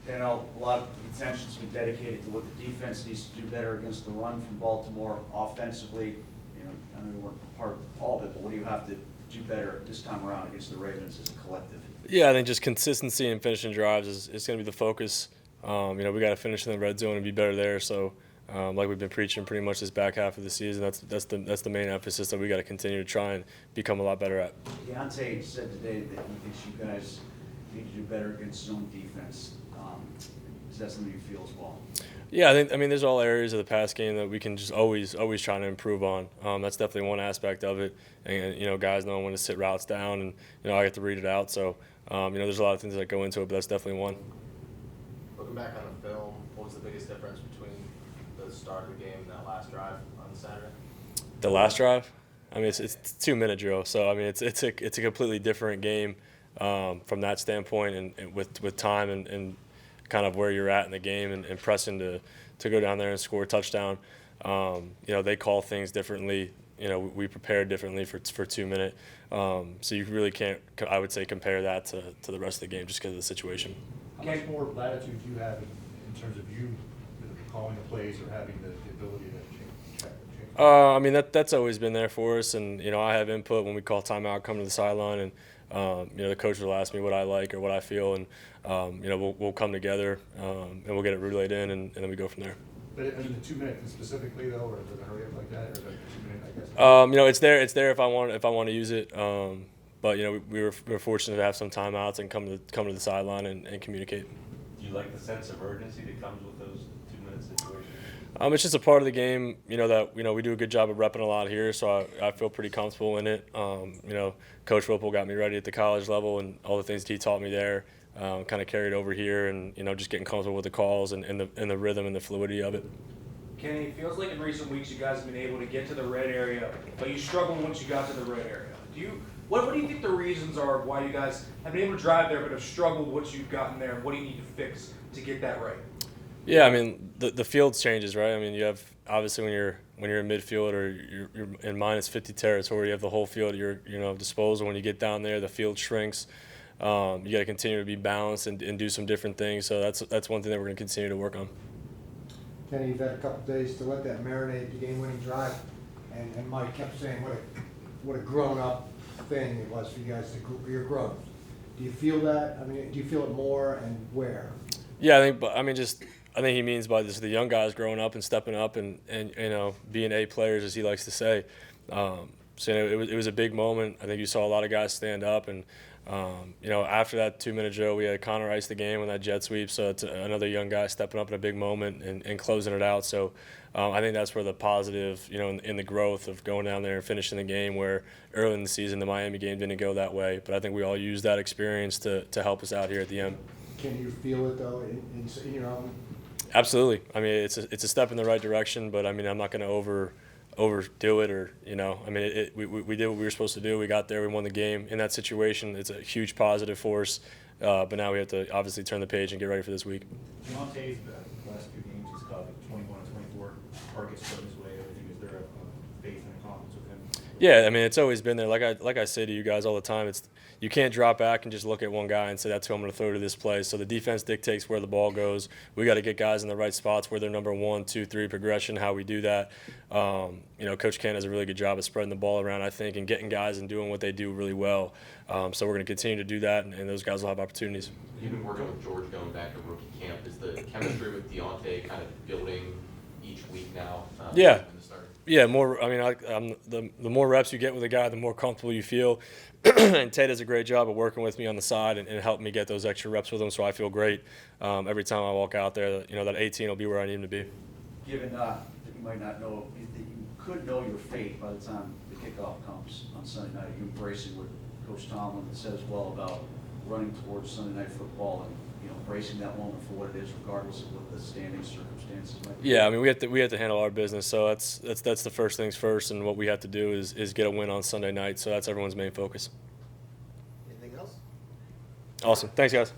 You know, a lot of attention's been dedicated to what the defense needs to do better against the run from Baltimore offensively. You know, I know you weren't part of all of it, but what do you have to do better this time around against the Ravens as a collective? Yeah, I think just consistency and finishing drives is going to be the focus. We got to finish in the red zone and be better there. So, like we've been preaching pretty much this back half of the season, that's the main emphasis that we got to continue to try and become a lot better at. Deontay said today that he thinks you guys need to do better against zone defense. Is that something you feel as well? Yeah, I mean, there's all areas of the pass game that we can just always try to improve on. That's definitely one aspect of it. And guys know when to sit routes down, and I get to read it out. So, there's a lot of things that go into it, but that's definitely one. Looking back on the film, what was the biggest difference between the start of the game and that last drive on Saturday? The last drive, I mean, it's 2-minute drill, so I mean, it's a completely different game from that standpoint, and with time and kind of where you're at in the game and pressing to go down there and score a touchdown. They call things differently. We prepared differently for 2-minute. So you really can't, I would say, compare that to the rest of the game just because of the situation. How much more latitude do you have in terms of you calling the plays or having the ability to change? I mean, that's always been there for us, and I have input when we call timeout, come to the sideline, and the coach will ask me what I like or what I feel, and we'll come together and we'll get it relayed in, and then we go from there. But in the 2 minutes specifically, though, or does it hurry up like that, or the 2 minute, I guess? It's there if I want to use it. But we were fortunate to have some timeouts and come to the sideline and communicate. Do you like the sense of urgency that comes with those 2-minute situations? It's just a part of the game, that we do a good job of repping a lot here, so I feel pretty comfortable in it. Coach Whipple got me ready at the college level, and all the things that he taught me there kind of carried over here, and just getting comfortable with the calls and the rhythm and the fluidity of it. Kenny, it feels like in recent weeks you guys have been able to get to the red area, but you struggled once you got to the red area. What do you think the reasons are of why you guys have been able to drive there but have struggled once you've gotten there, and what do you need to fix to get that right? Yeah, I mean, the field changes, right? I mean, you have obviously when you're in midfield or you're in minus 50 territory, you have the whole field at your disposal. When you get down there, the field shrinks. You got to continue to be balanced and do some different things. So that's one thing that we're going to continue to work on. Kenny, you've had a couple days to let that marinate, the game-winning drive, and Mike kept saying what a grown-up thing it was for you guys to your growth. Do you feel that? I mean, do you feel it more, and where? Yeah, I think he means by this the young guys growing up and stepping up and being A players, as he likes to say. It was a big moment. I think you saw a lot of guys stand up, and after that 2-minute drill, we had Connor ice the game on that jet sweep. So it's another young guy stepping up in a big moment and closing it out. So I think that's where the positive, in the growth of going down there and finishing the game, where early in the season the Miami game didn't go that way. But I think we all used that experience to help us out here at the end. Can you feel it though in your own? Absolutely. I mean, it's a step in the right direction, but I mean, I'm not going to overdo it, or I mean, we did what we were supposed to do. We got there, we won the game. In that situation, it's a huge positive for us. But now we have to obviously turn the page and get ready for this week. Deontay's the last few games he's caught 21 and 24 targets thrown his way. Everything, is there a faith and confidence with him? Yeah, I mean, it's always been there. Like I say to you guys all the time, you can't drop back and just look at one guy and say that's who I'm going to throw to this play. So the defense dictates where the ball goes. We got to get guys in the right spots where they're number 1, 2, 3 progression. How we do that, Coach Ken does a really good job of spreading the ball around, I think, and getting guys and doing what they do really well. So we're going to continue to do that, and those guys will have opportunities. You've been working with George going back to rookie camp. Is the chemistry with Deontay kind of building each week now? Yeah. In the start? Yeah, more. I mean, the more reps you get with a guy, the more comfortable you feel. And Tate does a great job of working with me on the side and helping me get those extra reps with him, so I feel great every time I walk out there. That 18 will be where I need him to be. Given that you might not know, that you could know your fate by the time the kickoff comes on Sunday night, you embracing what Coach Tomlin said as well about running towards Sunday night football and embracing that moment for what it is, regardless of what the standing circumstances might be. Yeah, I mean, we have to handle our business. So that's the first things first, and what we have to do is get a win on Sunday night. So that's everyone's main focus. Anything else? Awesome. Thanks, guys.